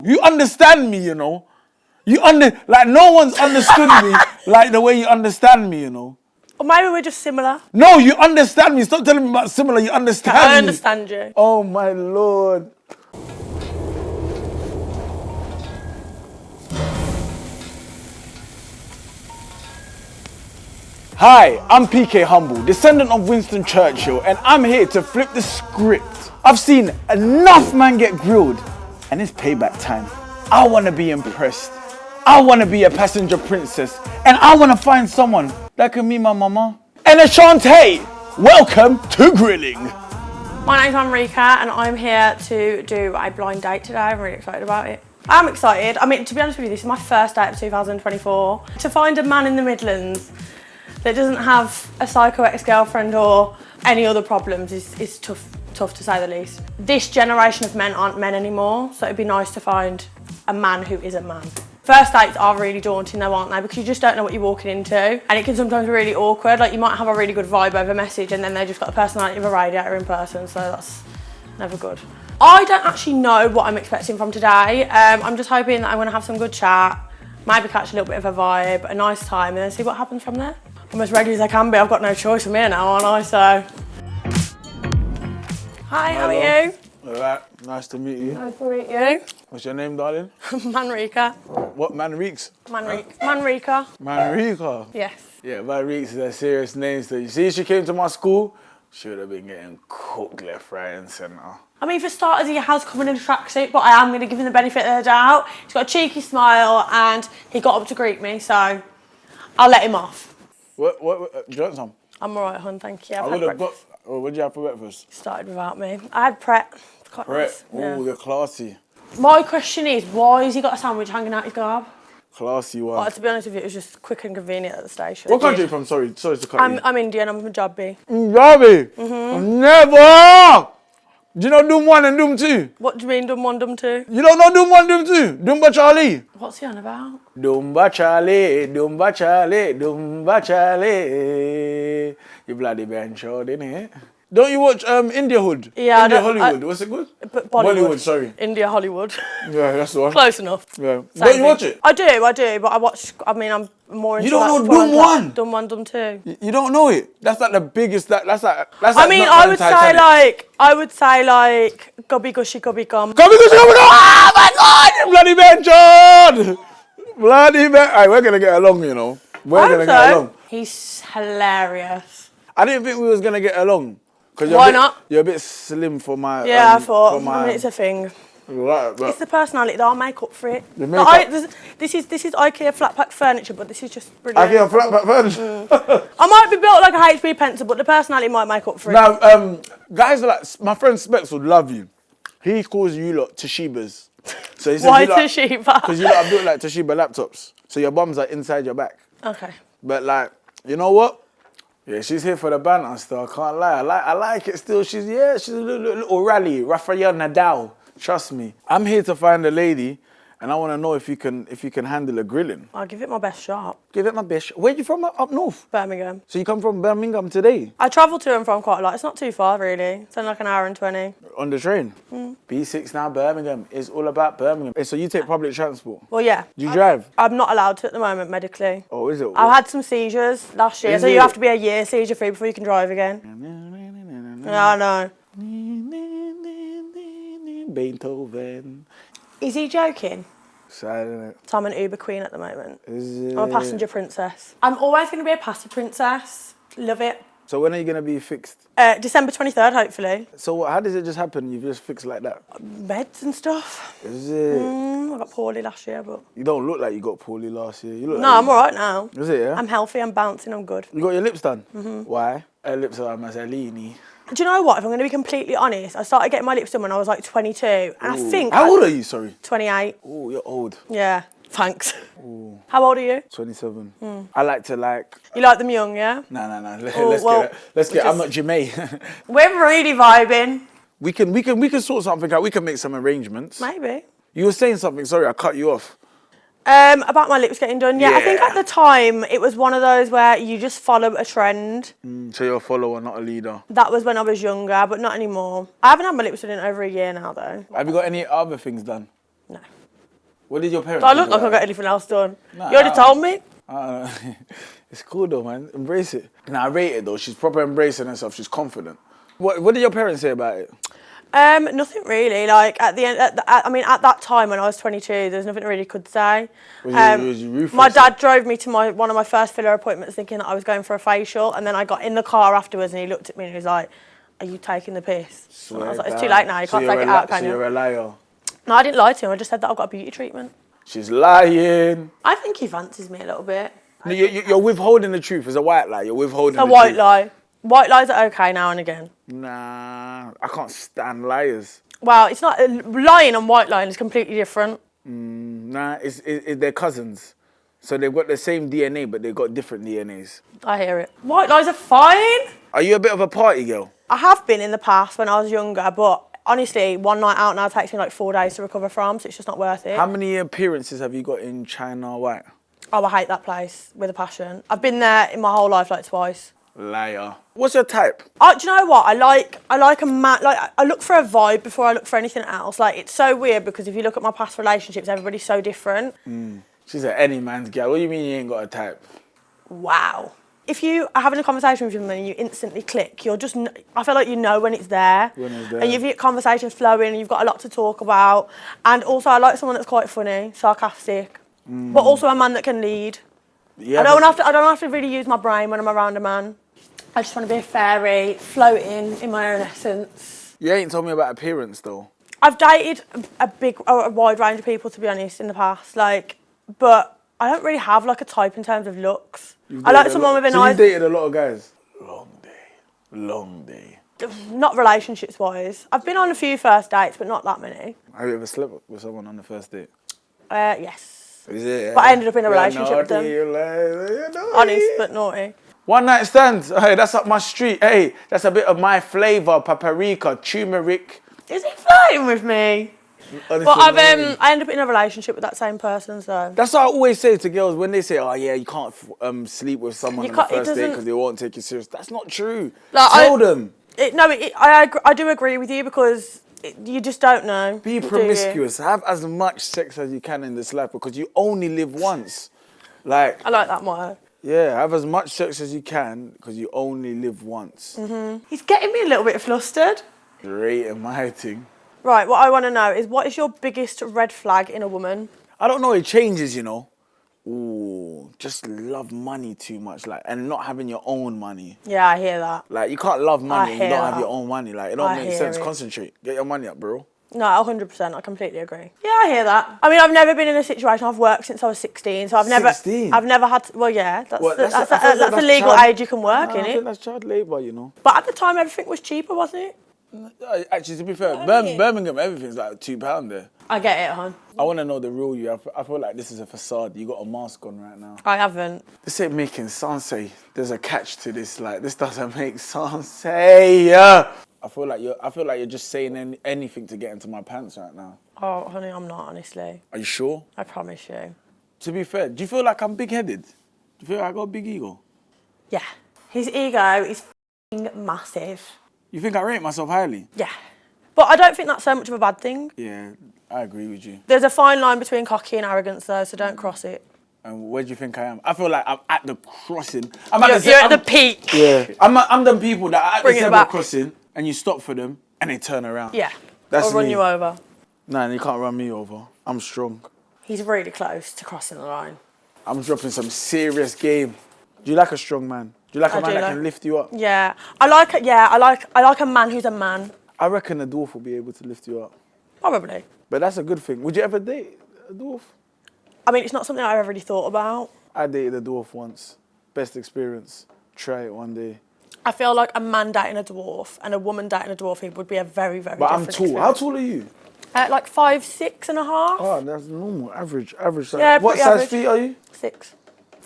You understand me, you know. Like no one's understood me like the way you understand me, you know. Or maybe we're just similar. No, you understand me. Stop telling me about similar. You understand me. I understand you. Oh my Lord. Hi, I'm PK Humble, descendant of Winston Churchill, and I'm here to flip the script. I've seen enough man get grilled, and it's payback time. I want to be impressed. I want to be a passenger princess, and I want to find someone that can meet my mama. And Ashante, welcome to grilling. My name's Manrika, and I'm here to do a blind date today. I'm really excited about it. I'm excited. I mean, to be honest with you, this is my first date of 2024. To find a man in the Midlands that doesn't have a psycho ex-girlfriend or any other problems is tough to say the least. This generation of men aren't men anymore, so it'd be nice to find a man who is a man. First dates are really daunting though, aren't they? Because you just don't know what you're walking into, and it can sometimes be really awkward. Like, you might have a really good vibe over message, and then they just got the personality of a radiator in person, so that's never good. I don't actually know what I'm expecting from today. I'm just hoping that I'm gonna have some good chat, maybe catch a little bit of a vibe, a nice time, and then see what happens from there. I'm as ready as I can be. I've got no choice from here now, aren't I? So, hi, how are you? All right, nice to meet you. Nice to meet you. What's your name, darling? Manrika. What, Manreeks? Manrika. Manrika. Yes. Yeah, Manreeks is a serious name. So you see, if she came to my school, she would have been getting cooked left, right, and centre. I mean, for starters, he has come in a tracksuit, but I am going to give him the benefit of the doubt. He's got a cheeky smile, and he got up to greet me, so I'll let him off. What, do you want some? I'm all right, hon, thank you. I would have got. Oh, what did you have for breakfast? Started without me. I had Pret. It's quite nice. Oh, Yeah. you're classy. My question is, why has he got a sandwich hanging out his garb? Classy one. Well, to be honest with you, it was just quick and convenient at the station. What country are you from? Sorry to cut you. I'm Indian, I'm Punjabi. Punjabi? Never! Do you know Doom 1 and Doom 2? What do you mean, Dum 1, Dum 2? You don't know Doom 1, Doom 2? Doomba Charlie? What's he on about? Doomba Charlie, Doomba Charlie, Doomba Charlie. You bloody banter, didn't it? Don't you watch India Hood? Yeah, India Hollywood. What's it good? Bollywood. Sorry. India Hollywood. Yeah, that's the one. Close enough. Yeah. Don't you watch it? I do, but I'm more into You don't know full-on Doom 1? Doom 1, Doom 2. You don't know it? That's like the biggest, that's like I mean, not I would say like Gubby Gushy Gubby Gum. Come because you're oh my God, you bloody Benchard! Bloody Ben. Alright, we're gonna get along, you know. We're gonna get along. He's hilarious. I didn't think we was gonna get along. Why not? You're a bit slim for my. Yeah, I thought. I mean, it's a thing. Right, It's the personality that I'll make up for it. This is IKEA flat pack furniture, but this is just brilliant. IKEA flat pack furniture. I might be built like a HP pencil, but the personality might make up for it. Now, guys are like, my friend Specs would love you. He calls you lot Toshibas. So he says, why Toshiba? Because you lot are built like Toshiba laptops. So your bums are inside your back. Okay. But like, you know what? Yeah, she's here for the banter still. I can't lie. I like it still. She's a little rally. Rafael Nadal. Trust me. I'm here to find a lady, and I want to know if you can handle a grilling. I'll give it my best shot. Give it my best. Where you from? Up north? Birmingham. So you come from Birmingham today? I travel to and from quite a lot. It's not too far, really. It's only like an hour and 20. On the train? B6 now, Birmingham. It's all about Birmingham. So you take public transport? Well, yeah. Do you drive? I'm not allowed to at the moment, medically. Oh, is it? I've had some seizures last year, so you have to be a year seizure-free before you can drive again. Yeah, I know. Beethoven. Is he joking? Sad, isn't it? So I'm an Uber queen at the moment. Is it? I'm a passenger princess. I'm always going to be a passenger princess. Love it. So when are you going to be fixed? December 23rd, hopefully. So how does it just happen? You've just fixed like that? Meds and stuff. Is it? I got poorly last year, but... You don't look like you got poorly last year. You look No, like I'm all right now. Is it, yeah? I'm healthy, I'm bouncing, I'm good. You got your lips done? Why? Her lips are Mazzolini. Do you know what? If I'm going to be completely honest, I started getting my lips done when I was like 22. And I think... How old are you, sorry? 28. Oh, you're old. Yeah, thanks. Ooh. How old are you? 27. I like to like... You like them young, yeah? No. Let's get... I'm not Jimmy. We're really vibing. We can sort something out. We can make some arrangements. Maybe. You were saying something. Sorry, I cut you off. About my lips getting done. Yeah, I think at the time it was one of those where you just follow a trend. So you're a follower, not a leader. That was when I was younger, but not anymore. I haven't had my lips done in over a year now, though. Have you got any other things done? No. What did your parents Do I think look like I about got it? anything else done? Nah, You already told me? It's cool though, man. Embrace it. Nah, I rate it though. She's proper embracing herself. She's confident. What did your parents say about it? Nothing really. Like at the end, at that time when I was 22, there's nothing really could say. Was you ruthless? My dad drove me to one of my first filler appointments, thinking that I was going for a facial, and then I got in the car afterwards, and he looked at me and he was like, "Are you taking the piss?" And I was like, "It's too late now. You can't take it out, can you?" So you're a liar. No, I didn't lie to him. I just said that I've got a beauty treatment. She's lying. I think he fancies me a little bit. No, you're withholding the truth. It's a white lie. You're withholding It's a the white truth. lie. White lies are okay now and again. Nah, I can't stand liars. Well, it's not lying and white lying is completely different. Nah, they're cousins. So they've got the same DNA, but they've got different DNAs. I hear it. White lies are fine. Are you a bit of a party girl? I have been in the past when I was younger, but honestly, one night out now takes me like 4 days to recover from, so it's just not worth it. How many appearances have you got in China White? Oh, I hate that place with a passion. I've been there in my whole life like twice. Liar. What's your type? Oh, do you know what? I like a man. Like I look for a vibe before I look for anything else. Like it's so weird because if you look at my past relationships, everybody's so different. She's an any man's girl. What do you mean you ain't got a type? Wow. If you are having a conversation with someone and you instantly click, I feel like you know when it's there. When it's there. And you've got conversations flowing and you've got a lot to talk about. And also I like someone that's quite funny, sarcastic, but also a man that can lead. Yeah, I don't have to really use my brain when I'm around a man. I just want to be a fairy, floating in my own essence. You ain't told me about appearance though. I've dated a wide range of people, to be honest, in the past. But I don't really have like a type in terms of looks. I like someone with a nice. So you dated a lot of guys. Long day. Not relationships wise. I've been on a few first dates, but not that many. Have you ever slept with someone on the first date? Yes. Is it? But I ended up in a relationship with them. Honest but naughty. One night stands. Hey, that's up my street. Hey, that's a bit of my flavour. Paprika, turmeric. Is he flirting with me? Honestly, Well, I ended up in a relationship with that same person, so. That's what I always say to girls when they say, "Oh yeah, you can't sleep with someone on the first date because they won't take you serious." That's not true. Like, Tell them. I do agree with you because you just don't know. Be do you? promiscuous. Have as much sex as you can in this life because you only live once. Like. I like that motto. Yeah, have as much sex as you can because you only live once. He's getting me a little bit flustered. Great and my thing. Right, what I want to know is what is your biggest red flag in a woman? I don't know, it changes, you know. Ooh, just love money too much, like, and not having your own money. Yeah, I hear that. Like, you can't love money and you hear don't have that. your own money. Like, it don't I make hear sense. it. Concentrate. Get your money up, bro. No, 100%. I completely agree. Yeah, I hear that. I mean, I've never been in a situation. I've worked since I was 16, so I've never. 16? I've never had. Well, yeah, that's Well, that's a legal age you can work in I it. think that's child labour, you know. But at the time, everything was cheaper, wasn't it? Actually, to be fair, Birmingham, everything's like £2 there. I get it, hon. I want to know the real you. I feel like this is a facade. You got a mask on right now. I haven't. This ain't making sense. There's a catch to this. Like, this doesn't make sense. I feel like you're just saying anything to get into my pants right now. Oh, honey, I'm not, honestly. Are you sure? I promise you. To be fair, do you feel like I'm big-headed? Do you feel like I got a big ego? Yeah. His ego is f***ing massive. You think I rate myself highly? Yeah. But I don't think that's so much of a bad thing. Yeah, I agree with you. There's a fine line between cocky and arrogance, though, so don't cross it. And where do you think I am? I feel like I'm at the crossing. You're at the peak. Yeah. I'm them people that are at Bring it the zebra back. crossing and you stop for them and they turn around. Yeah. That's Or run me. you over. Nah, you can't run me over. I'm strong. He's really close to crossing the line. I'm dropping some serious game. Do you like a strong man? Do you like a man that can lift you up? Yeah. I like a man who's a man. I reckon a dwarf will be able to lift you up. Probably. But that's a good thing. Would you ever date a dwarf? I mean, it's not something I've ever really thought about. I dated a dwarf once. Best experience. Try it one day. I feel like a man dating a dwarf and a woman dating a dwarf would be a very, very But I'm different tall. experience. How tall are you? Like 5'6.5". Oh, that's normal. Average size. Yeah, What pretty size average. feet are you? 6.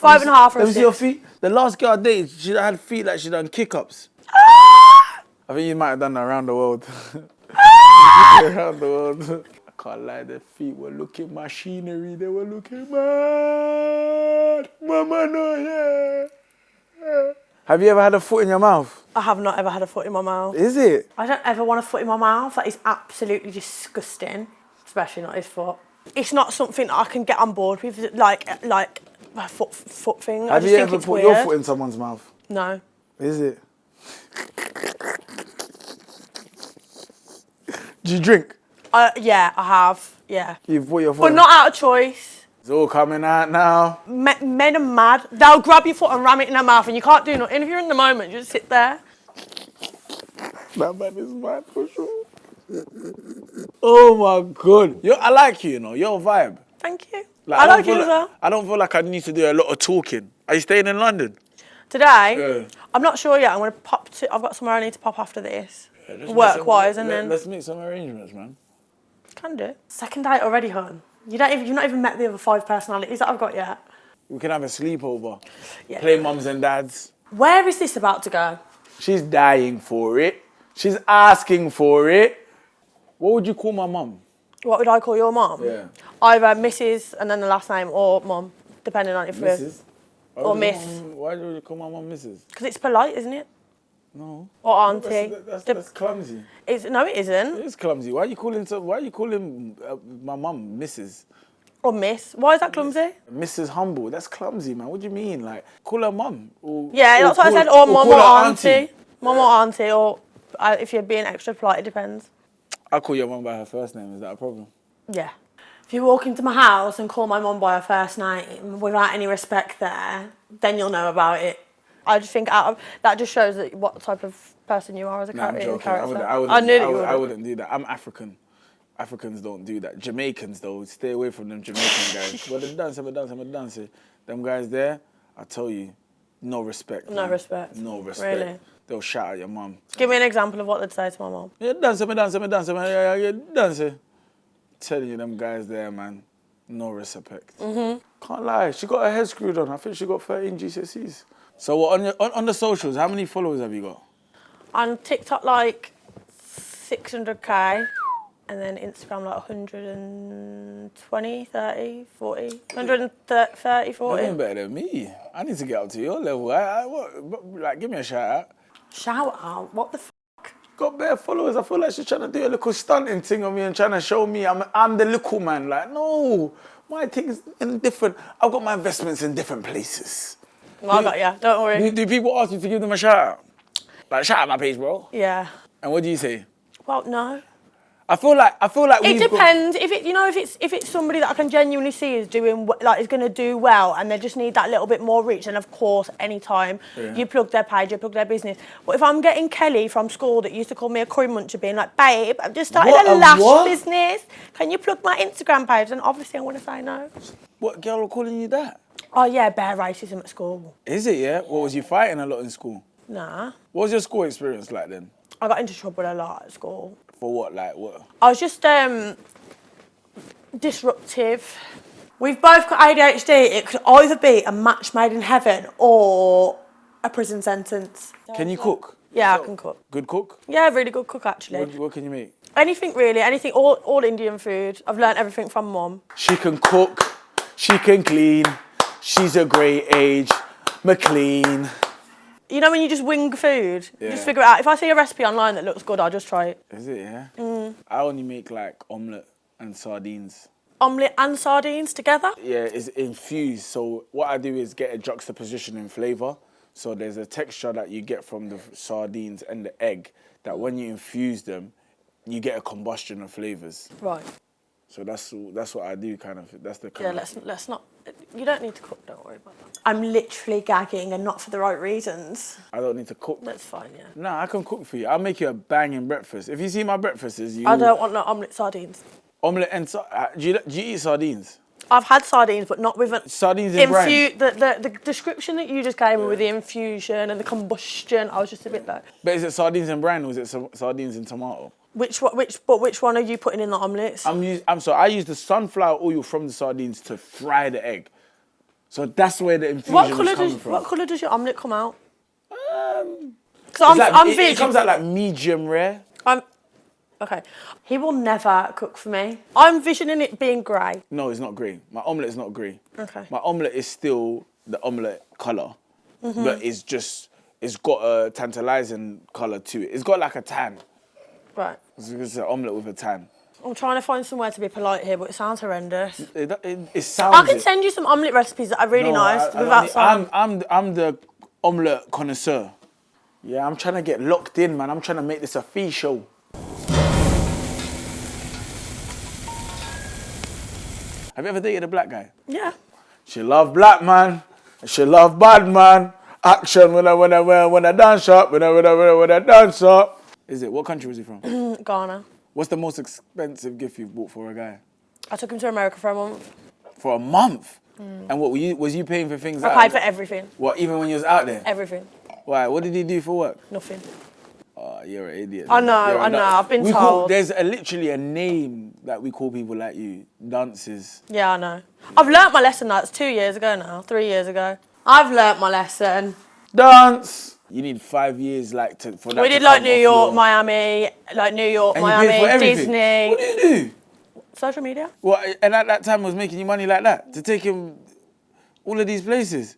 5.5 or Let a me see your 6. feet. The last girl I dated, she had feet like she done kick-ups. I think you might have done that around the world. Around the world. I can't lie, their feet were looking machinery. They were looking mad. Mama, no, yeah. Have you ever had a foot in your mouth? I have not ever had a foot in my mouth. Is it? I don't ever want a foot in my mouth. That is absolutely disgusting. Especially not his foot. It's not something that I can get on board with, like a foot thing. I Have just you think ever it's put weird. your foot in someone's mouth? No. Is it? Do you drink? Yeah, I have. Yeah. You've put your foot But in. not out of choice. It's all coming out now. Men are mad. They'll grab your foot and ram it in their mouth, and you can't do nothing. If you're in the moment, you just sit there. That man is mad for sure. Oh my God. I like you, You're a vibe. Thank you. Like, I don't like feel you as well. I don't feel like I need to do a lot of talking. Are you staying in London? Today, Yeah. I'm not sure yet. I'm going to pop to... I've got somewhere I need to pop after this. Yeah, Work-wise, and then... Let's make some arrangements, man. Can do. Second date already, hon. You've not even met the other 5 personalities that I've got yet. We can have a sleepover. Yeah. Play mums and dads. Where is this about to go? She's dying for it. She's asking for it. What would you call my mum? What would I call your mum? Yeah. Either Mrs. and then the last name, or mum, depending on if we're... Mrs. Or Miss. Why do you call my mum Mrs? Because it's polite, isn't it? No. Or auntie. That's clumsy. No, it isn't. It is clumsy. Why are you calling my mum Mrs? Or miss. Why is that clumsy? Mrs. Humble. That's clumsy, man. What do you mean? Like, call her mum. Yeah, that's what I said. Or mum call or her auntie. Mum or auntie, or if you're being extra polite, it depends. I call your mum by her first name. Is that a problem? Yeah. If you walk into my house and call my mum by her first name without any respect there, then you'll know about it. I just think that just shows that what type of person you are as a character. I'm joking. I wouldn't do that. I'm African. Africans don't do that. Jamaicans, though, stay away from them Jamaican guys. Well, they dance. Them guys there, I tell you, no respect. No man. respect. No respect. Really? They'll shout at your mum. Give me an example of what they'd say to my mum. Yeah, dance, yeah, dance. Telling you, them guys there, man, no respect. Can't lie. She got her head screwed on. I think she got 13 GCSEs. So what, on the socials, how many followers have you got? On TikTok, like 600k. And then Instagram, like 120, 30, 40. 130, 40. You're doing better than me. I need to get up to your level. Give me a shout out. Shout out? What the f***? Got better followers. I feel like she's trying to do a little stunting thing on me and trying to show me I'm the little man. Like, no, my thing's in different. I've got my investments in different places. Well, I got ya. Don't worry. Do people ask you to give them a shout out? Like, shout out my page, bro. Yeah. And what do you say? Well, no. I feel like it depends. If it's somebody that I can genuinely see is doing is going to do well, and they just need that little bit more reach. And of course, anytime you plug their page, you plug their business. But if I'm getting Kelly from school that used to call me a curry muncher, being like, babe, I've just started a lash business. Can you plug my Instagram page? And obviously, I'm going to say no. What girl are calling you that? Oh yeah, bare racism at school. Is it? Yeah. What, was you fighting a lot in school? Nah. What was your school experience like then? I got into trouble a lot at school. For what? Like what? I was just disruptive. We've both got ADHD. It could either be a match made in heaven or a prison sentence. Can you cook? Yeah, I can cook. Good cook? Yeah, really good cook actually. What can you make? Anything really, anything, all Indian food. I've learnt everything from mum. She can cook, she can clean, she's a great age, McLean. You know when you just wing food? Yeah. You just figure it out. If I see a recipe online that looks good, I'll just try it. Is it, yeah? I only make like omelette and sardines. Omelette and sardines together? Yeah, it's infused. So what I do is get a juxtaposition in flavour. So there's a texture that you get from the sardines and the egg that when you infuse them, you get a combustion of flavours. Right. So that's what I do, kind of. That's the kind Yeah, let's not. You don't need to cook. Don't worry about that. I'm literally gagging, and not for the right reasons. I don't need to cook. That's fine, yeah. Nah, I can cook for you. I'll make you a banging breakfast. If you see my breakfasts, I don't want no omelette sardines. Omelette and do you eat sardines? I've had sardines, but not with sardines in brine. The description that you just gave me with the infusion and the combustion, I was just a bit like. But is it sardines in brine or is it sardines in tomato? Which one are you putting in the omelettes? I use the sunflower oil from the sardines to fry the egg. So that's where the infusion is coming from. What colour does your omelette come out? I'm vegan. It comes out like medium rare. Okay. He will never cook for me. I'm visioning it being grey. No, it's not grey. My omelette is not grey. Okay. My omelette is still the omelette colour, but it's got a tantalising colour to it. It's got like a tan. Right. It's an omelette with a tan. I'm trying to find somewhere to be polite here, but it sounds horrendous. It sounds. I can send you some omelette recipes that are really nice without some. I'm the omelette connoisseur. Yeah, I'm trying to get locked in, man. I'm trying to make this a fee show. Have you ever dated a black guy? Yeah. She love black man. She love bad man. Action when I dance up. When I dance up. Is it? What country was he from? Ghana. What's the most expensive gift you've bought for a guy? I took him to America for a month. For a month? And what was you paying for things? I paid for everything. What, even when you was out there? Everything. Why? What did he do for work? Nothing. Oh, you're an idiot. I know. I've been told. There's literally a name that we call people like you. Dances. Yeah, I know. I've learnt my lesson now. It's 2 years ago now. 3 years ago. I've learnt my lesson. Dance. You need 5 years for that. We did like New York, Miami, Disney. What do you do? Social media. What? And at that time was making you money like that to take him all of these places.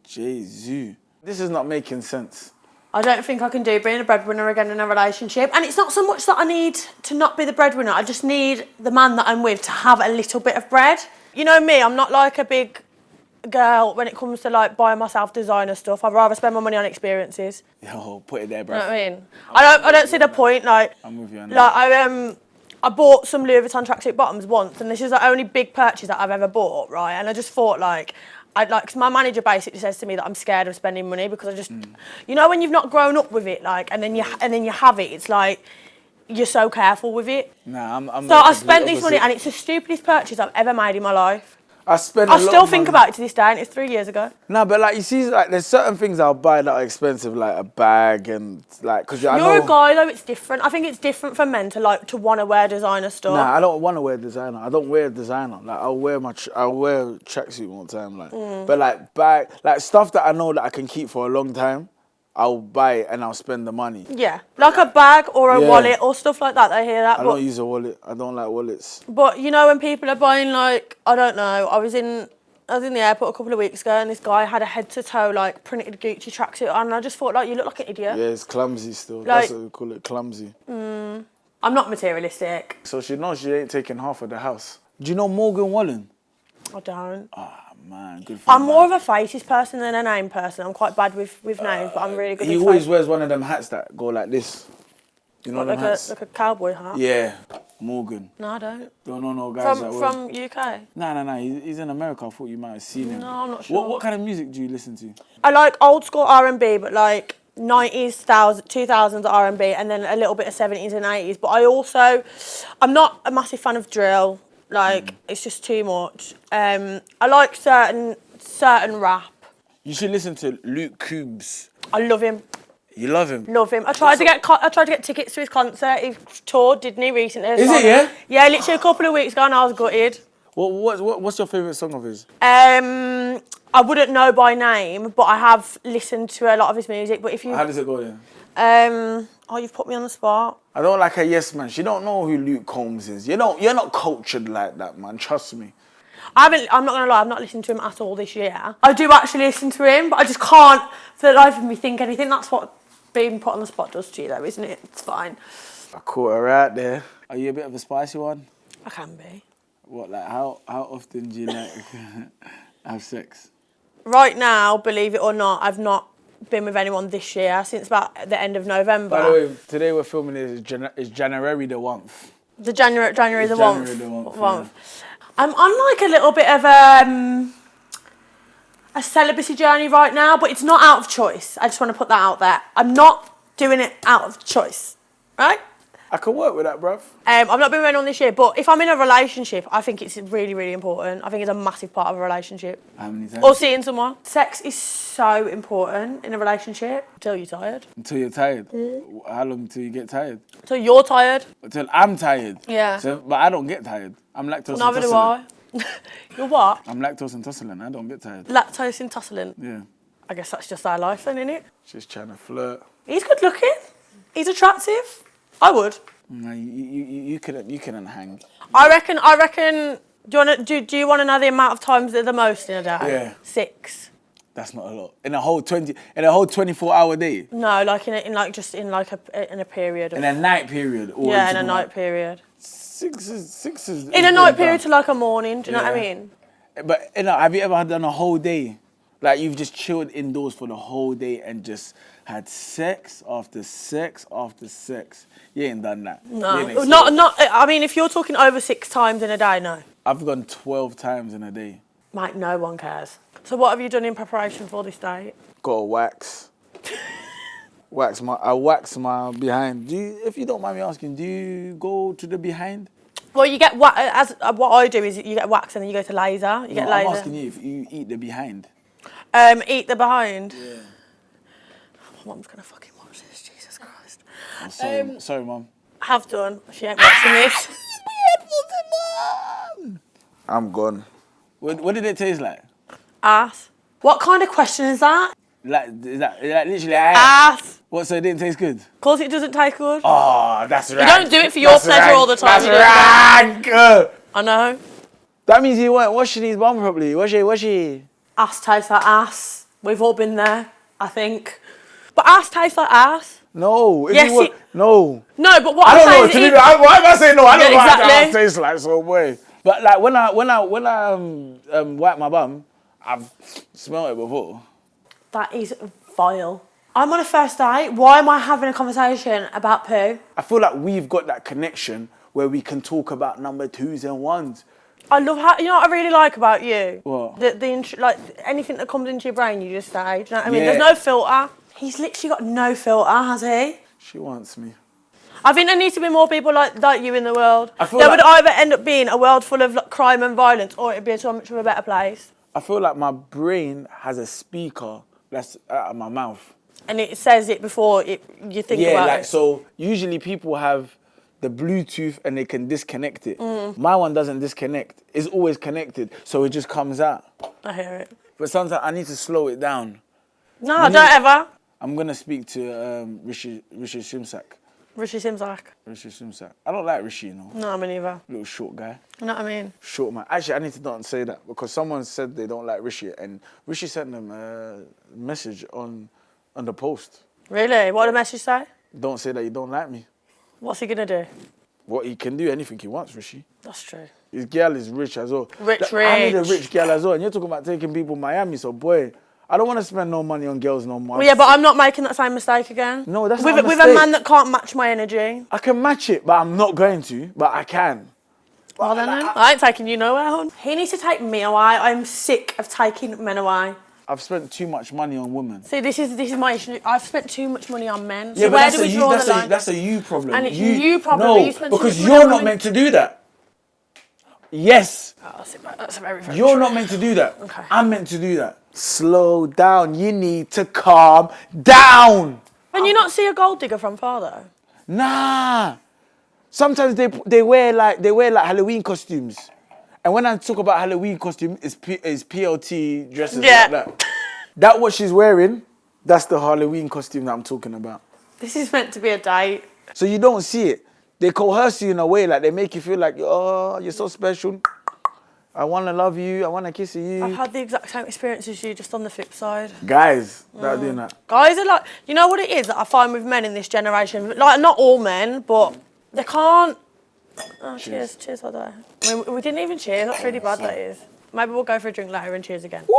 Jesus, this is not making sense. I don't think I can do being a breadwinner again in a relationship. And it's not so much that I need to not be the breadwinner. I just need the man that I'm with to have a little bit of bread. You know me, I'm not like a big girl when it comes to like buying myself designer stuff. I'd rather spend my money on experiences. Yo, put it there, bro. You know what I mean? I don't see the point. Like, I'm with you on that. Like I bought some Louis Vuitton tracksuit bottoms once, and this is the only big purchase that I've ever bought, right? And I just thought like. Cause my manager basically says to me that I'm scared of spending money because I just, you know, when you've not grown up with it, like, and then you have it, it's like you're so careful with it. Nah, I'm. So I spent this money, and it's the stupidest purchase I've ever made in my life. I still think about it to this day, and it's 3 years ago. No, but like you see, like there's certain things I'll buy that are expensive, like a bag and like because you're a guy though. It's different. I think it's different for men to want to wear designer stuff. Nah, I don't want to wear designer. I don't wear designer. Like I'll wear tracksuit all the time. Like, but like stuff that I know that I can keep for a long time, I'll buy it and I'll spend the money. Yeah, like a bag or a wallet or stuff like that. I hear that. I don't use a wallet. I don't like wallets. But you know when people are buying like, I don't know, I was in the airport a couple of weeks ago and this guy had a head to toe like printed Gucci tracksuit on and I just thought like, you look like an idiot. Yeah, it's clumsy still. Like, that's what we call it, clumsy. I'm not materialistic. So she knows she ain't taking half of the house. Do you know Morgan Wallen? I don't. Man, good for I'm more of a faces person than a name person. I'm quite bad with names, but I'm really good with He always wears one of them hats that go like this. You know them hats? Like a cowboy hat? Yeah, Morgan. No, I don't. Don't know no guys that wear. From UK? No. He's in America. I thought you might have seen him. No, I'm not sure. What kind of music do you listen to? I like old school R&B, but like 90s, 2000s R&B, and then a little bit of 70s and 80s. But I'm not a massive fan of drill. Like, it's just too much. I like certain rap. You should listen to Luke Combs. I love him. You love him? Love him. I tried to get tickets to his concert. He toured, didn't he, recently? Is it, yeah? Yeah, literally a couple of weeks ago and I was gutted. What's your favourite song of his? I wouldn't know by name, but I have listened to a lot of his music. But if you... How does it go then? You've put me on the spot. I don't like a yes man. She don't know who Luke Combs is. You're not cultured like that, man. Trust me. I'm not gonna lie, I've not listened to him at all this year. I do actually listen to him, but I just can't for the life of me think anything. That's what being put on the spot does to you though, isn't it? It's fine. I caught her out there. Are you a bit of a spicy one? I can be. What, like how often do you like have sex? Right now, believe it or not, I've not been with anyone this year since about the end of November. By the way, today we're filming this. It's January the 1st. The January the 1st. January the 1st. Yeah. I'm on like a little bit of a celibacy journey right now, but it's not out of choice. I just want to put that out there. I'm not doing it out of choice, right? I can work with that, bruv. I've not been with anyone this year, but if I'm in a relationship, I think it's really, really important. I think it's a massive part of a relationship. How many times? Or seeing someone. Sex is so important in a relationship until you're tired. Until you're tired? How long until you get tired? Until you're tired. Until I'm tired? Yeah. But I don't get tired. I'm lactose Neither do intolerant. I. You're what? I'm lactose intolerant. I don't get tired. Lactose intolerant? Yeah. I guess that's just our life then, innit? Just trying to flirt. He's good looking. He's attractive. I would. No, you couldn't hang. I reckon. Do you want to know the amount of times they're the most in a day? Yeah. 6. That's not a lot. In a whole 24-hour day. No, like in a period. In a night period. Yeah, in a night period. Six is In a night period to like a morning, do you know what I Yeah. mean? But have you ever done a whole day? Like you've just chilled indoors for the whole day and just had sex after sex after sex. You ain't done that. You ain't No, experienced- not. I mean, if you're talking over 6 times in a day, no. I've gone 12 times in a day. Mate, no one cares. So what have you done in preparation for this date? Got a wax. I wax my behind. If you don't mind me asking, do you go to the behind? Well, you get what I do is you get wax and then you go to laser. You get No, I'm laser. asking you if you eat the behind. Eat the behind. Yeah. My mum's gonna fucking watch this. Jesus Christ. I'm sorry, Mum. Have done. She ain't watching this. I'm gone. What did it taste like? Ass. What kind of question is that? Is that literally ass? Ass. What, so it didn't taste good? Of course it doesn't taste good. Oh, that's right. You don't do it for your pleasure all the time. That's You do it for- rank. I know. That means you weren't washing his bum properly. Was she? Ass tastes like ass. We've all been there, I think. But ass tastes like ass. No. Yes, no. No, but what I don't know. I'm saying is... Why am I saying no? I don't know what exactly. that tastes like, so boy. But like when I wipe my bum, I've smelled it before. That is vile. I'm on a first date. Why am I having a conversation about poo? I feel like we've got that connection where we can talk about number 2s and 1s. I love how... You know what I really like about you? What? Like, anything that comes into your brain, you just say. Do you know what I mean? Yeah. There's no filter. He's literally got no filter, has he? She wants me. I think there needs to be more people like you in the world. I feel There like- would either end up being a world full of like, crime and violence, or it'd be so much of a better place. I feel like my brain has a speaker that's out of my mouth. And it says it before you think Yeah, about like, it. so usually people have the Bluetooth and they can disconnect it. My one doesn't disconnect. It's always connected, so it just comes out. I hear it. But sometimes I need to slow it down. No, don't ever. I'm going to speak to Rishi Simsak. Rishi Simsak. Rishi Simsak. I don't like Rishi, you know. No, I mean neither. Little short guy. You know what I mean? Short man. Actually, I need to not say that because someone said they don't like Rishi and Rishi sent them a message on the post. Really? What did the message say? Don't say that you don't like me. What's he gonna do? What, he can do anything he wants, Rishi. That's true. His girl is rich as well. Rich. I need a rich girl as well. And you're talking about taking people to Miami, so boy, I don't want to spend no money on girls no more. Well, yeah, but I'm not making that same mistake again. No, that's with, not a with mistake. a man that can't match my energy. I can match it, but I'm not going to. But I can. Well then, I ain't taking you nowhere, hon. He needs to take me away. I'm sick of taking men away. I've spent too much money on women. See, this is my issue. I've spent too much money on men. So Yeah, but where do we draw the line? that's a you problem. And it's you problem, No, you spend too because much money you're on not women. meant to do that. Yes, Oh, that's a very, very you're true. not meant to do that. Okay. I'm meant to do that. Slow down. You need to calm down. Can you not see a gold digger from far though? Nah. Sometimes they wear like Halloween costumes. And when I talk about Halloween costume, it's PLT dresses Yeah. like that. That what she's wearing, that's the Halloween costume that I'm talking about. This is meant to be a date. So you don't see it. They coerce you in a way, like they make you feel like, oh, you're so special. I want to love you. I want to kiss you. I've had the exact same experience as you, just on the flip side. Guys that are doing that. Guys are like, you know what it is that I find with men in this generation? Like, not all men, but they can't. Oh, cheers, by the way. I mean, we didn't even cheers. That's really bad. That is. Maybe we'll go for a drink later and cheers again. Woo!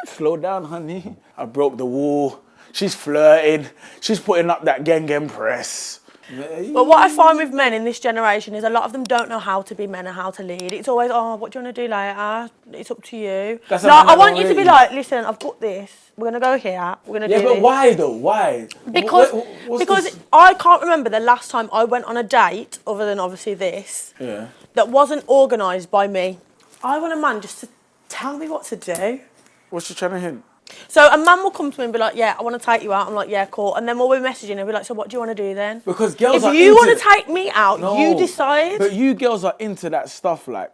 Slow down, honey. I broke the wall. She's flirting. She's putting up that gang press. But what I find with men in this generation is a lot of them don't know how to be men and how to lead. It's always, oh, what do you want to do later? It's up to you. That's No, a man I that want don't you to be rate like, listen, I've got this. We're going to go here. We're going to do Yeah, but this. why though? Why? Because What's this? I can't remember the last time I went on a date, other than obviously this, Yeah. that wasn't organised by me. I want a man just to tell me what to do. What's she trying to hint? So a man will come to me and be like, yeah, I want to take you out. I'm like, yeah, cool. And then we'll be messaging and be like, so what do you want to do then? Because girls are If you into want to take me out, No, you decide. But you girls are into that stuff like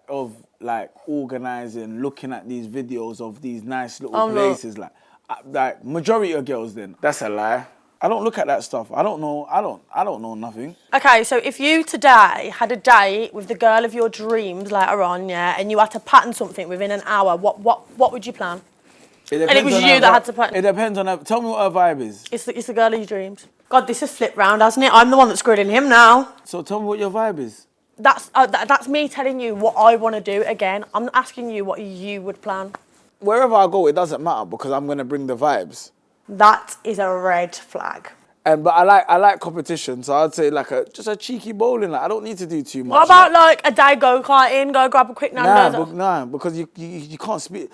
organising, looking at these videos of these nice little I'm not. places. Like majority of girls then. That's a lie. I don't look at that stuff. I don't know. I don't know nothing. Okay, so if you today had a date with the girl of your dreams later on, yeah, and you had to pattern something within an hour, what would you plan? And it was you that had to pattern. It depends on her. Tell me what her vibe is. It's the girl of your dreams. God, this has flipped round, hasn't it? I'm the one that's grilling him now. So tell me what your vibe is. that's me telling you what I want to do again. I'm asking you what you would plan. Wherever I go, it doesn't matter because I'm gonna bring the vibes. That is a red flag. But I like competition, so I'd say like just a cheeky bowling. Like I don't need to do too much. What about like a day go-karting, go grab a quick Nando's? Nah, because you can't speak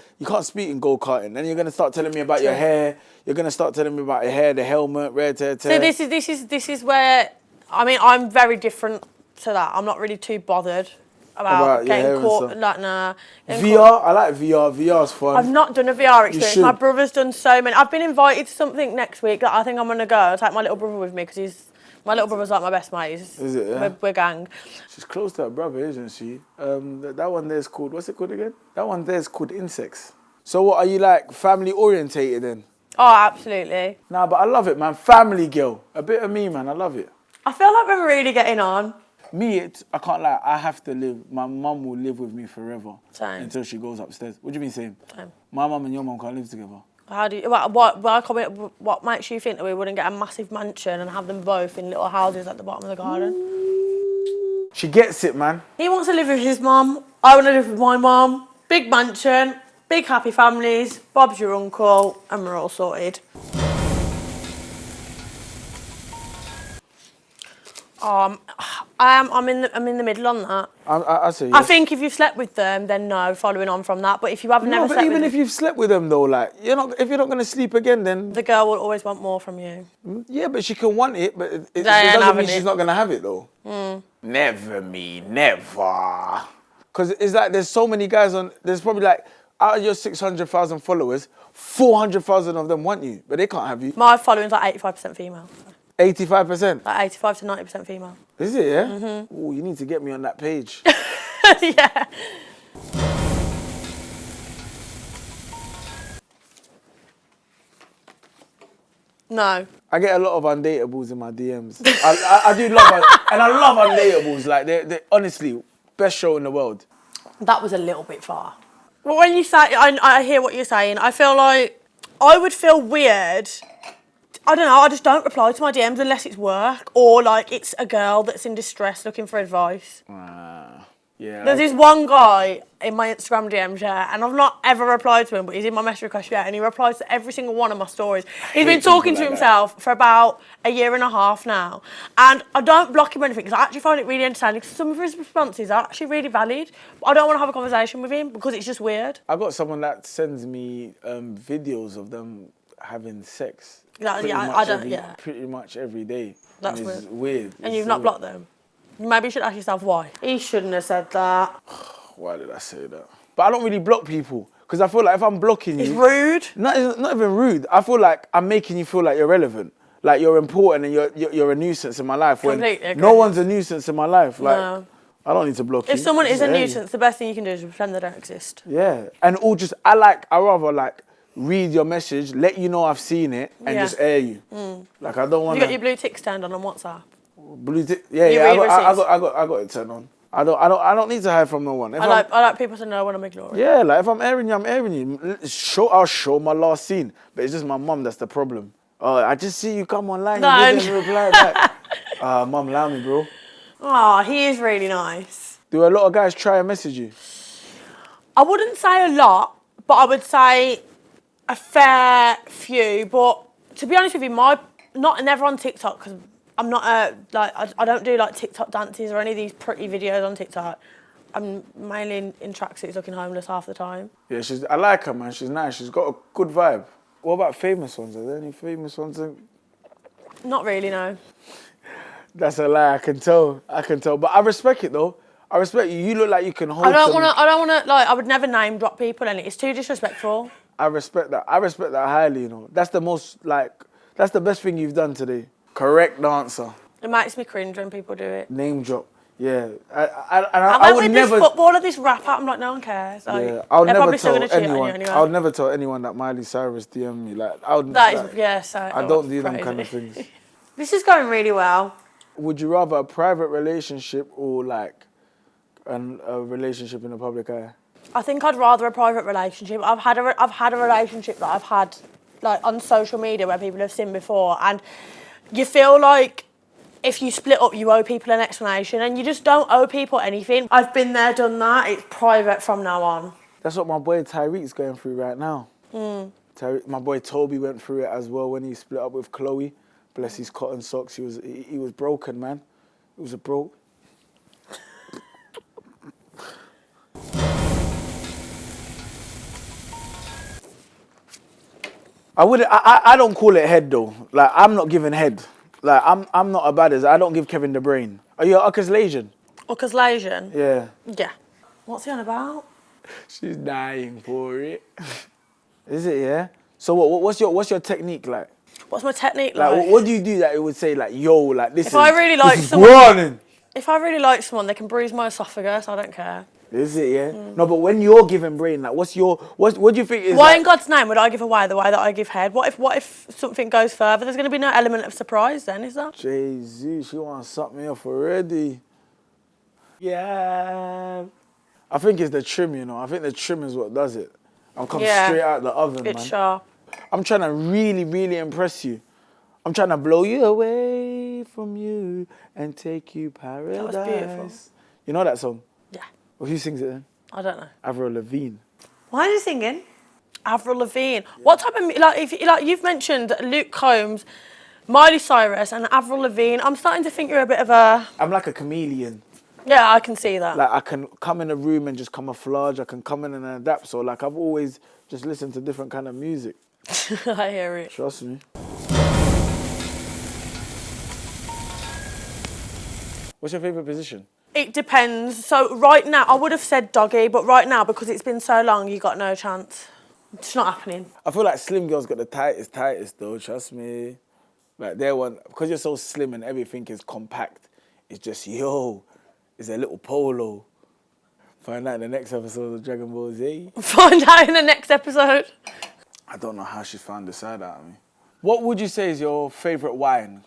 in go-karting. Then you're gonna start telling me about your hair. You're gonna start telling me about your hair, the helmet, red hair. So this is where, I mean, I'm very different to that. I'm not really too bothered about getting caught. Like, nah. VR, I like VR. VR's fun. I've not done a VR experience. My brother's done so many. I've been invited to something next week that I think I'm gonna go. I'll take my little brother with me because my little brother's like my best mate. Is it? Yeah? We're gang. She's close to her brother, isn't she? That one there's called, what's it called again? That one there's called Insects. So what, are you like family orientated then? Oh, absolutely. Nah, but I love it, man. Family girl. A bit of me, man. I love it. I feel like we're really getting on. I can't lie. I have to live. My mum will live with me forever. Same. Until she goes upstairs. What do you mean same? Same. My mum and your mum can't live together. How do you, what makes you think that we wouldn't get a massive mansion and have them both in little houses at the bottom of the garden? She gets it, man. He wants to live with his mum. I want to live with my mum. Big mansion, big happy families. Bob's your uncle, and we're all sorted. I'm in the middle on that. I say yes. I think if you've slept with them, then no. Following on from that, but if you have never slept with them, even if you've slept with them though, like if you're not gonna sleep again, then the girl will always want more from you. Yeah, but she can want it, but it doesn't mean she's not gonna have it though. Never. Because it's like there's so many guys on. There's probably like out of your 600,000 followers, 400,000 of them want you, but they can't have you. My following's like 85% female. 85%? Like 85 to 90% female. Is it, yeah? Mm-hmm. Oh, you need to get me on that page. Yeah. No. I get a lot of undateables in my DMs. I do love and I love undateables. Like, they're honestly, best show in the world. That was a little bit far. Well, when you say, I hear what you're saying. I feel like I would feel weird. I don't know, I just don't reply to my DMs unless it's work or like it's a girl that's in distress looking for advice. Yeah. There's this one guy in my Instagram DMs, yeah, and I've not ever replied to him, but he's in my message request, yeah, and he replies to every single one of my stories. He's been talking to himself for about a year and a half now, and I don't block him or anything because I actually find it really entertaining because some of his responses are actually really valid, but I don't want to have a conversation with him because it's just weird. I got someone that sends me videos of them having sex. Pretty much every day. That's weird. And you've not blocked them? Maybe you should ask yourself why. He shouldn't have said that. Why did I say that? But I don't really block people because I feel like if I'm blocking you... It's rude. Not even rude. I feel like I'm making you feel like you're relevant. Like you're important and you're a nuisance in my life. Completely agree. No one's a nuisance in my life. Like, no. I don't need to block you. If someone is a nuisance, the best thing you can do is pretend they don't exist. Yeah. And I rather like... read your message, let you know I've seen it, and just air you. Like I don't want. You got your blue ticks turned on WhatsApp. Blue tick, yeah. I got it turned on. I don't need to hide from no one. I like people to know when I'm ignoring. Yeah, like if I'm airing you, I'm airing you. I'll show my last scene, but it's just my mum that's the problem. I just see you come online and didn't reply back. Mum, allow me, bro. Oh, he is really nice. Do a lot of guys try and message you? I wouldn't say a lot, but I would say a fair few. But to be honest with you, never on TikTok because I'm not I don't do like TikTok dances or any of these pretty videos on TikTok. I'm mainly in tracksuits looking homeless half the time. Yeah, I like her, man. She's nice. She's got a good vibe. What about famous ones? Are there any famous ones? Not really, no. That's a lie. I can tell. But I respect it though. I respect you. You look like you can hold. I don't want to. I would never name drop people, and it's too disrespectful. I respect that. I respect that highly. You know, that's the best thing you've done today. Correct answer. It makes me cringe when people do it. Name drop. Yeah. I would never. This footballer, this rapper, I'm like, no one cares. Like, yeah, I would never tell anyone. Anyway. I would never tell anyone that Miley Cyrus DM'd me. Like, I would. I don't do them kind of things. This is going really well. Would you rather a private relationship or like a relationship in the public eye? I think I'd rather a private relationship. I've had a relationship that I've had like on social media where people have seen before, and you feel like if you split up, you owe people an explanation, and you just don't owe people anything. I've been there, done that. It's private from now on. That's what my boy Tyreek's going through right now. My boy Toby went through it as well when he split up with Chloe. Bless his cotton socks. He was broken, man. He was a broke. I don't call it head though. Like, I'm not giving head. Like, I'm not a badders. I don't give Kevin the brain. Are you an Uccaslasian? Uccaslasian? Yeah. Yeah. What's he on about? She's dying for it. Is it, yeah? So what's your technique like? What's my technique like? Like, what do you do that it would say like, yo, like this If I really like this is someone, running. if I really like someone, they can bruise my esophagus. I don't care. Is it, yeah? No, but when you're giving brain, like, what do you think is? Why like, in God's name would I give away the way that I give head? What if something goes further? There's going to be no element of surprise then, is there? Jay-Z, she wants to suck me off already. Yeah. I think it's the trim, you know. I think the trim is what does it. I'm coming straight out the oven, man. It's sharp. I'm trying to really, really impress you. I'm trying to blow you away from you and take you paradise. That was beautiful. You know that song? Yeah. Well, who sings it then? I don't know. Avril Lavigne. Why are you singing? Avril Lavigne. Yeah. What type of you've mentioned Luke Combs, Miley Cyrus, and Avril Lavigne. I'm starting to think you're a bit of a. I'm like a chameleon. Yeah, I can see that. Like, I can come in a room and just camouflage. I can come in and adapt. So, like, I've always just listened to different kind of music. I hear it. Trust me. What's your favourite position? It depends. So right now, I would have said doggy, but right now, because it's been so long, you got no chance. It's not happening. I feel like slim girls got the tightest though, trust me. Like, they're one, because you're so slim and everything is compact, it's just, yo, it's a little polo. Find out in the next episode of Dragon Ball Z. Find out in the next episode. I don't know how she found this out of me. What would you say is your favourite wine?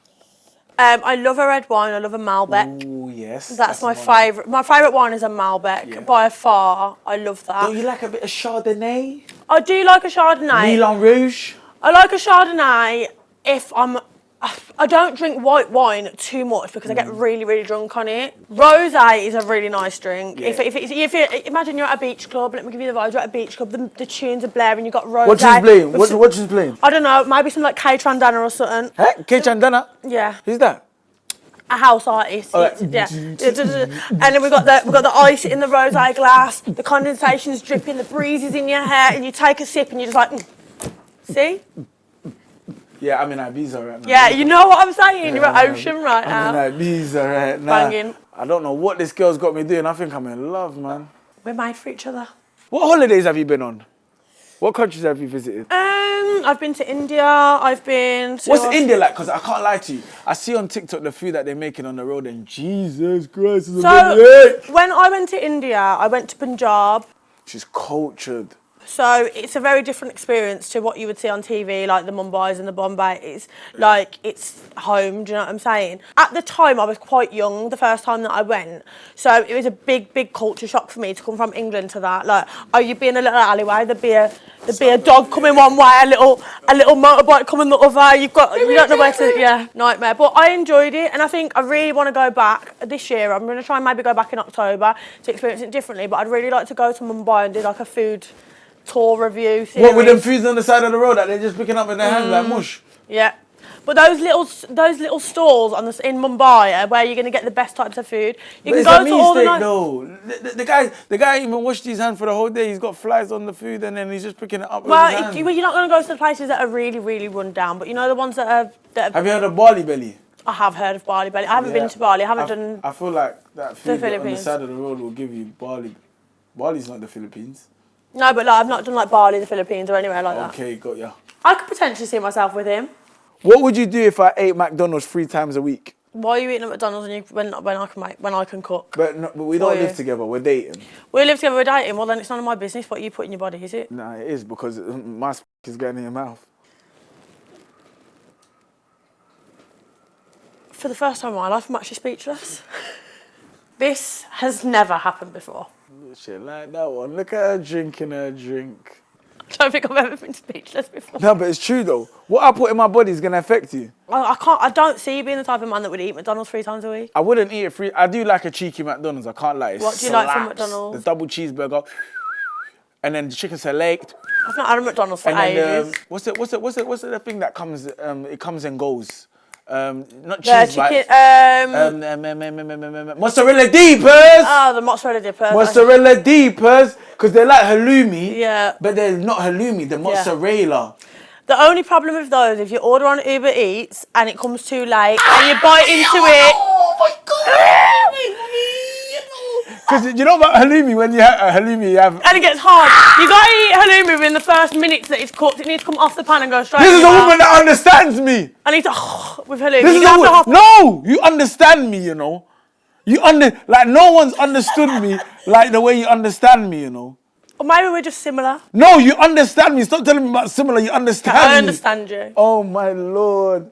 I love a red wine. I love a Malbec. Oh yes. That's my favourite. My favourite wine is a Malbec by far. I love that. Don't you like a bit of Chardonnay? I do like a Chardonnay. Moulin Rouge? I like a Chardonnay if I don't drink white wine too much because I get really, really drunk on it. Rosé is a really nice drink. Yeah. If you imagine you're at a beach club, let me give you the vibes. You're at a beach club, the tunes are blaring, you've got rosé. What she's playing? What she's playing? I don't know, maybe some like Kay Trandana or something. Hey, Kay Trandana? Yeah. Who's that? A house artist. Right. Yeah. And then we've got the ice in the rosé glass, the condensation's dripping, the breeze is in your hair, and you take a sip and you're just like, see? Yeah, I'm in Ibiza right now. Yeah, you know what I'm saying? You're at Ocean right now. I'm in Ibiza right now. Banging. I don't know what this girl's got me doing. I think I'm in love, man. We're made for each other. What holidays have you been on? What countries have you visited? I've been to India. I've been to... What's India like? Because I can't lie to you. I see on TikTok the food that they're making on the road and Jesus Christ, it's So, when I went to India, I went to Punjab. She's cultured. So it's a very different experience to what you would see on TV, like the Mumbais and the Bombay. It's like, it's home, do you know what I'm saying? At the time, I was quite young, the first time that I went. So it was a big, big culture shock for me to come from England to that. Like, you'd be in a little alleyway, there'd be a dog coming one way, a little motorbike coming the other. You don't know where to, nightmare. But I enjoyed it, and I think I really want to go back this year. I'm going to try and maybe go back in October to experience it differently, but I'd really like to go to Mumbai and do like a food tour review series. What, with them foods on the side of the road that they're just picking up in their hands like mush? Yeah. But those little stalls in Mumbai are where you're going to get the best types of food. You can go to all the nice... The guy even washed his hand for the whole day. He's got flies on the food and then he's just picking it up with his hand. Well, you're not going to go to the places that are really, really run down. But you know the ones that are... Have you heard of Bali Belly? I have heard of Bali Belly. I haven't been to Bali. I feel like that food on the side of the road will give you Bali. Bali's not the Philippines. No, but I've not done like Bali, the Philippines, or anywhere like that. Okay, got ya. I could potentially see myself with him. What would you do if I ate McDonald's 3 times a week? Why are you eating at McDonald's when I can cook? But we don't live together. We're dating. We live together. We're dating. Well, then it's none of my business what you put in your body, is it? No, it is because my is getting in your mouth. For the first time in my life, I'm actually speechless. This has never happened before. Shit like that one. Look at her drinking her drink. don't think I've ever been speechless before. No, but it's true though. What I put in my body is gonna affect you. I don't see you being the type of man that would eat McDonald's 3 times a week. I wouldn't eat it free. I do like a cheeky McDonald's. I can't lie. It What do you like from slaps. McDonald's? The double cheeseburger, and then the chicken select. I've not had a McDonald's for And then ages. what's the thing that comes? It comes and goes. Not The cheese chicken, bites. Mozzarella dippers. oh, the mozzarella dippers. Mozzarella dippers, because they're like halloumi. Yeah. But they're not halloumi. They're mozzarella. The only problem with those, if you order on Uber Eats and it comes too late and you bite into it. Oh my god! Because you know about halloumi, when you have halloumi, you have. And it gets hard. You gotta eat halloumi within the first minutes that it's cooked. It needs to come off the pan and go straight. This in is your a mouth. woman that understands me. I need to with halloumi. This You is have a to woman. No, you understand me, you know. Like no one's understood me like the way you understand me, you know. Or maybe we're just similar. No, you understand me. Stop telling me about similar. You understand me. I understand you. Oh my lord.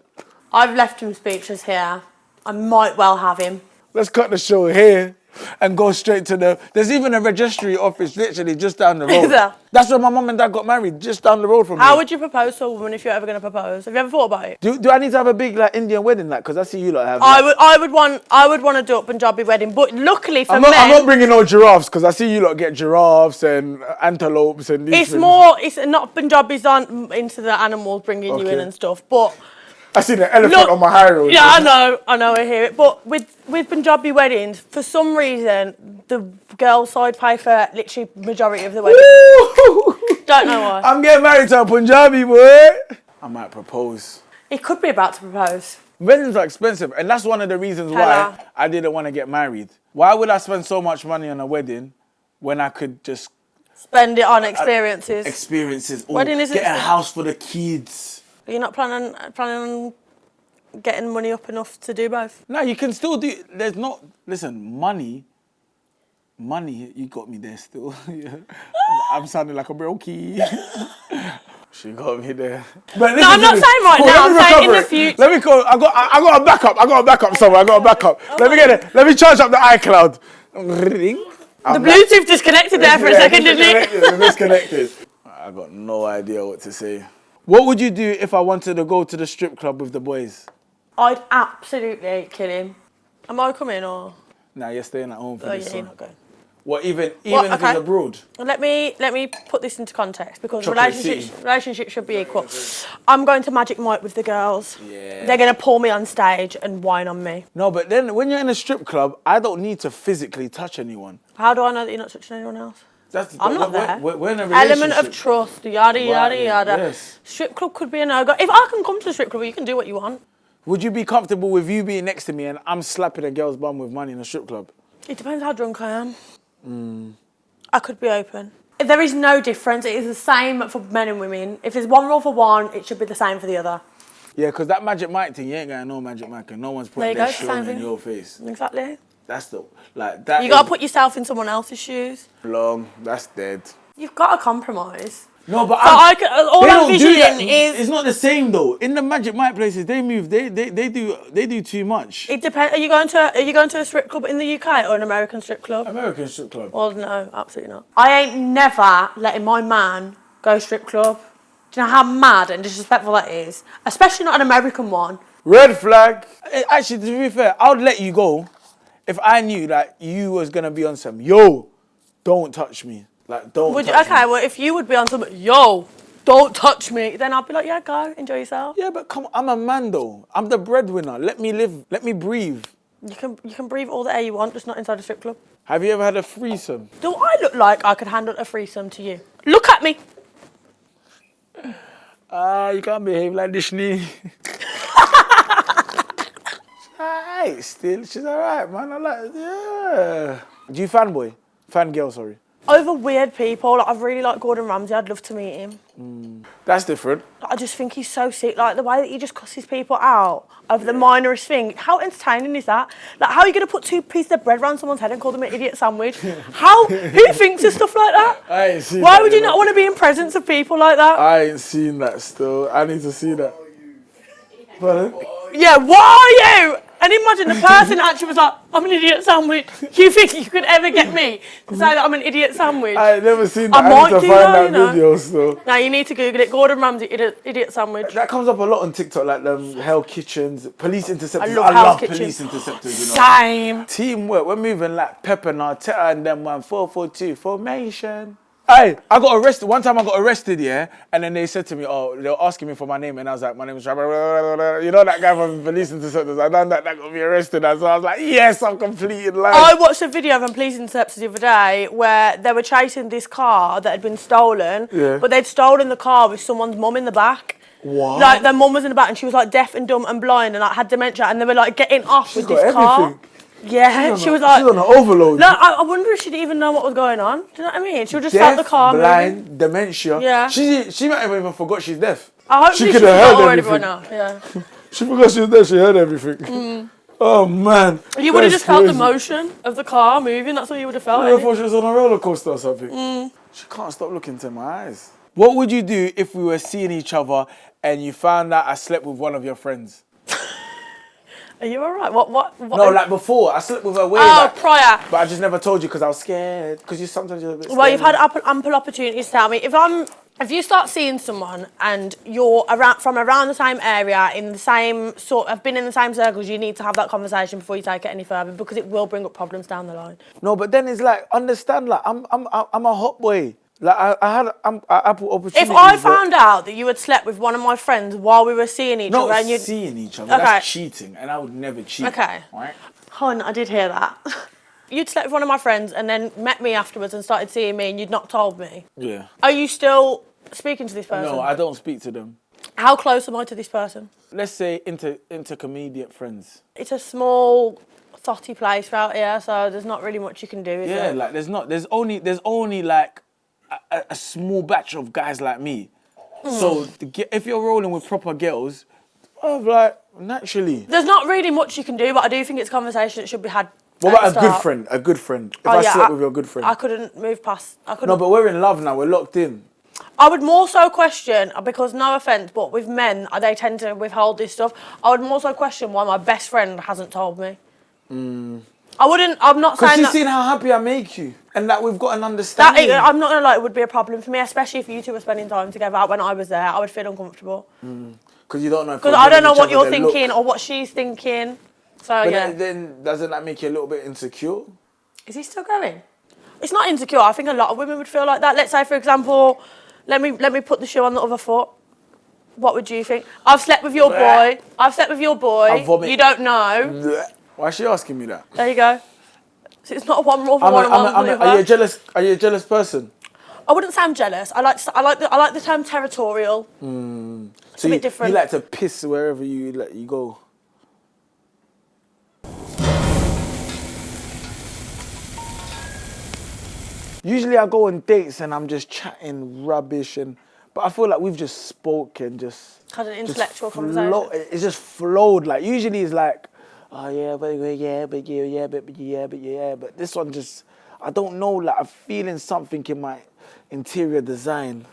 I've left him speechless here. I might well have him. Let's cut the show here and go straight to there's even a registry office literally just down the road. Is there? That's where my mum and dad got married, just down the road from How me. would you propose to a woman if you're ever going to propose? Have you ever thought about it? Do I need to have a big like Indian wedding like? Because I see you lot have. I would want to do a Punjabi wedding, but luckily for I'm men, not bringing no giraffes because I see you lot get giraffes and antelopes and these things. it's not Punjabis aren't into the animals bringing you in Okay. and stuff, but I see the elephant on my high road. yeah, I know, I hear it. But with Punjabi weddings, for some reason, the girl side pay for literally majority of the wedding. Don't know why. I'm getting married to a Punjabi boy. I might propose. He could be about to propose. Weddings are expensive, and that's one of the reasons Hello. why I didn't want to get married. Why would I spend so much money on a wedding when I could just Spend it on experiences. experiences? Or Wedding isn't get a expensive. house for the kids. Are you not planning on getting money up enough to do both? No, you can still do. Listen, money. You got me there still. Yeah. I'm sounding like a brokey. She got me there. But listen I'm to not this. saying right Cool, now, let me I'm saying in recover the it. future. Let me go. I got a backup somewhere. I got a backup. Let me get it. Let me charge up the iCloud. Ring. The Bluetooth disconnected there for a second, didn't it? Disconnected. I got no idea what to say. What would you do if I wanted to go to the strip club with the boys? I'd absolutely kill him. Am I coming or? Nah, you're staying at home for Oh this yeah, you're one. not going. What, even What? if Okay. it's abroad? Let me put this into context because Chocolate relationships should be equal. I'm going to Magic Mike with the girls. Yeah. They're going to pull me on stage and whine on me. No, but then when you're in a strip club, I don't need to physically touch anyone. How do I know that you're not touching anyone else? I'm not there. We're in a relationship. Element of trust, yada, yada, Right, yada. yes. Strip club could be a no-go. If I can come to the strip club, you can do what you want. Would you be comfortable with you being next to me and I'm slapping a girl's bum with money in a strip club? It depends how drunk I am. I could be open. There is no difference. It is the same for men and women. If there's one rule for one, it should be the same for the other. Yeah, because that Magic Mike thing, you ain't got no Magic Mike and no one's putting There their you go, shit same in thing. your face. Exactly. That's that. You got to put yourself in someone else's shoes. long. That's dead. You've got to compromise. No, but all I'm don't do that. envisioning is It's not the same though. In the Magic Mike places, they move. They do too much. it depends. Are you going to a strip club in the UK or an American strip club? American strip club. Well, no, absolutely not. I ain't never letting my man go strip club. Do you know how mad and disrespectful that is? Especially not an American one. Red flag. Actually, to be fair, I would let you go if I knew that you was gonna be on some. Yo, don't touch me. Like, don't. Would you, touch okay, me. well, if you would be on something, yo, don't touch me, then I'd be like, yeah, go, enjoy yourself. Yeah, but come on, I'm a man though. I'm the breadwinner. Let me live. Let me breathe. You can breathe all the air you want, just not inside a strip club. Have you ever had a threesome? Do I look like I could handle a threesome to you? Look at me. You can't behave like this, knee. Alright, still, she's alright, man. I like, yeah. Do you fanboy? Fangirl, sorry. Over weird people, like, I really like Gordon Ramsay. I'd love to meet him. That's different. I just think he's so sick. Like, the way that he just cusses people out over the minorest thing. How entertaining is that? Like, how are you going to put 2 pieces of bread around someone's head and call them an idiot sandwich? Who thinks of stuff like that? I ain't seen Why that, would you know. not want to be in presence of people like that? I ain't seen that still. I need to see that. Pardon? Yeah, why are you? And imagine the person actually was like, I'm an idiot sandwich. You think you could ever get me to say that I'm an idiot sandwich? I ain't never seen that. I I might need to do find that, that you know. video still. Now you need to Google it. Gordon Ramsay, idiot sandwich. That comes up a lot on TikTok, like hell kitchens, police interceptors. I love police interceptors, you know. Same. Teamwork, we're moving like Pep and Arteta and them 4-4-2 formation. Hey, I got arrested. One time I got arrested, yeah, and then they said to me, they were asking me for my name, and I was like, my name is... You know that guy from Police Interceptors? I done that got me arrested. And so I was like, yes, I'm completing life. I watched a video of Police Interceptors the other day where they were chasing this car that had been stolen, but they'd stolen the car with someone's mum in the back. What? Like, their mum was in the back, and she was like deaf and dumb and blind and like had dementia, and they were like getting off with this car. Yeah, she was like... She's on an overload. No, I wonder if she didn't even know what was going on. Do you know what I mean? She would just deaf, felt the car blind, moving. dementia. Yeah. She might have even forgot she's deaf. I hope she could have heard everything. Now. Yeah. She forgot she was deaf, she heard everything. Oh, man. You would have just felt the motion of the car moving. That's what you would have felt. I thought she was on a roller coaster or something. She can't stop looking into my eyes. What would you do if we were seeing each other and you found out I slept with one of your friends? Are you alright? What? No, like before. I slept with her way back. Prior. But I just never told you because I was scared. Because sometimes you're a bit scared. Well, you've had ample opportunities to tell me. If you start seeing someone and you're from around the same area, in the same have been in the same circles, you need to have that conversation before you take it any further because it will bring up problems down the line. No, but then it's like, understand, like, I'm a hot boy. Like, I had opportunities. If I found out that you had slept with one of my friends while we were seeing each other... Not seeing each other, that's cheating, and I would never cheat. Okay. Right? Hon, I did hear that. You'd slept with one of my friends and then met me afterwards and started seeing me and you'd not told me. Yeah. Are you still speaking to this person? No, I don't speak to them. How close am I to this person? Let's say intermediate friends. It's a small, thotty place out here, so there's not really much you can do, is there? Yeah, like there's only like a small batch of guys like me. So if you're rolling with proper girls, I'm like, naturally. There's not really much you can do, but I do think it's a conversation that should be had. What about a good friend? A good friend. If I slept with your good friend. I couldn't move past. No, but we're in love now. We're locked in. I would more so question, because no offence, but with men, they tend to withhold this stuff. I would more so question why my best friend hasn't told me. I wouldn't, I'm not saying that... Because she's seen how happy I make you and that we've got an understanding. I'm not going to lie, it would be a problem for me, especially if you two were spending time together. When I was there, I would feel uncomfortable. Because you don't know if... Because I don't know what you're thinking or what she's thinking. So, but then doesn't that make you a little bit insecure? Is he still going? It's not insecure. I think a lot of women would feel like that. Let's say, for example, let me put the shoe on the other foot. What would you think? I've slept with your boy. I've slept with your boy. You don't know. Why is she asking me that? There you go. So it's not a one rule for one and one for the other. Are you a jealous person? I wouldn't say I'm jealous. I like the term territorial. It's a bit different. You like to piss wherever you go. Usually I go on dates and I'm just chatting rubbish but I feel like we've just spoken, had an intellectual conversation. It's just flowed. Like usually it's like, oh but this one just, I don't know, like I'm feeling something in my interior design,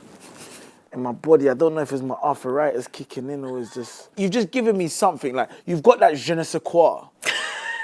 in my body. I don't know if it's my arthritis kicking in or it's just, you've just given me something, like you've got that je ne sais quoi.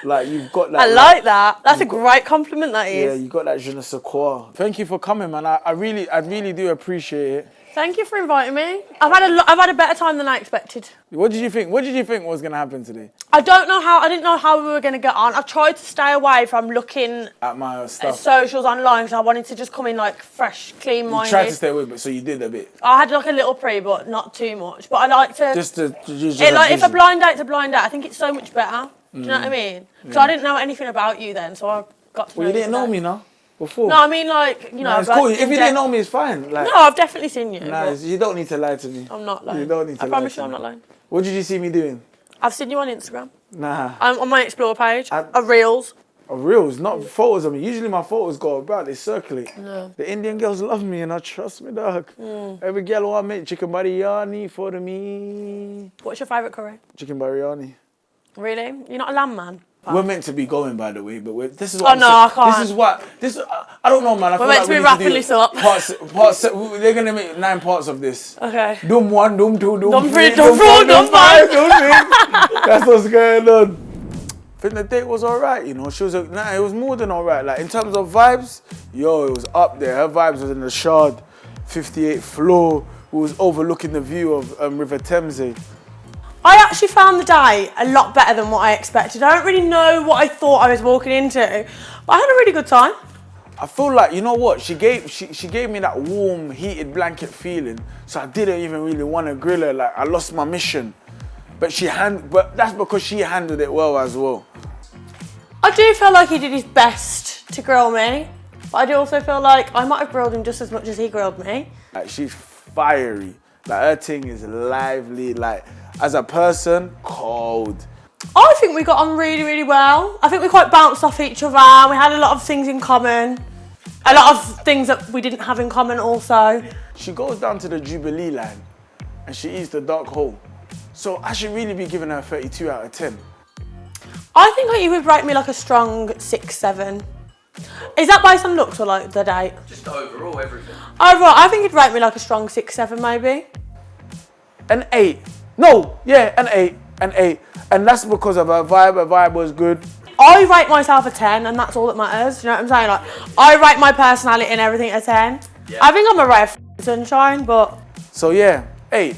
Like you've got that. I like that. That's a great compliment, that is. Yeah, you got that je ne sais quoi. Thank you for coming, man. I really do appreciate it. Thank you for inviting me. I've had a better time than I expected. What did you think? What did you think was going to happen today? I didn't know how we were going to get on. I tried to stay away from looking at my stuff, socials online, because I wanted to just come in like fresh, clean-minded. You tried to stay away, but so you did a bit. I had like a little pre, but not too much. But I like to if a blind date's a blind date, I think it's so much better. Do you know what I mean? Because I didn't know anything about you then, so I got to know you didn't know me now? Before? No, I mean like, you know. It's cool. If you didn't know me, it's fine. Like, no, I've definitely seen you. Nah, you don't need to lie to me. I'm not lying. You don't need to lie. I promise you I'm not lying. What did you see me doing? I've seen you on Instagram. Nah. I'm on my Explore page. Of Reels. Of Reels? Not photos of me. Usually my photos go about, they circulate. No. The Indian girls love me and I trust me, dog. Every girl want me chicken biryani for me. What's your favourite curry? Chicken biryani. Really? You're not a lamb man? We're meant to be going, by the way, but this is what I can't. I don't know, man. We're meant to be wrapping this up. They're going to make 9 parts of this. Okay. Doom 1, Doom 2, Doom 3, Doom 4, Doom 5. Doom 6. That's what's going on. think the date was alright, you know. She was nah, it was more than alright. Like in terms of vibes, yo, it was up there. Her vibes was in the Shard, 58th floor. It was overlooking the view of River Thames. I actually found the day a lot better than what I expected. I don't really know what I thought I was walking into, but I had a really good time. I feel like, you know what, she gave me that warm, heated blanket feeling, so I didn't even really want to grill her. Like I lost my mission, but that's because she handled it well as well. I do feel like he did his best to grill me, but I do also feel like I might have grilled him just as much as he grilled me. Like she's fiery, like her thing is lively, like as a person, cold. I think we got on really, really well. I think we quite bounced off each other. We had a lot of things in common. A lot of things that we didn't have in common also. She goes down to the Jubilee line and she eats the dark hole. So I should really be giving her a 32 out of 10. I think you would rate me like a strong 6, 7. Is that based on looks or like the date? Just overall, everything. Overall, I think you'd rate me like a strong 6, 7 maybe. An 8. No, yeah, an 8. An 8. And that's because of her vibe. Her vibe was good. I rate myself a 10 and that's all that matters. You know what I'm saying? Like, I rate my personality and everything a 10. Yeah. I think I'm a ray of sunshine, but... So yeah, 8.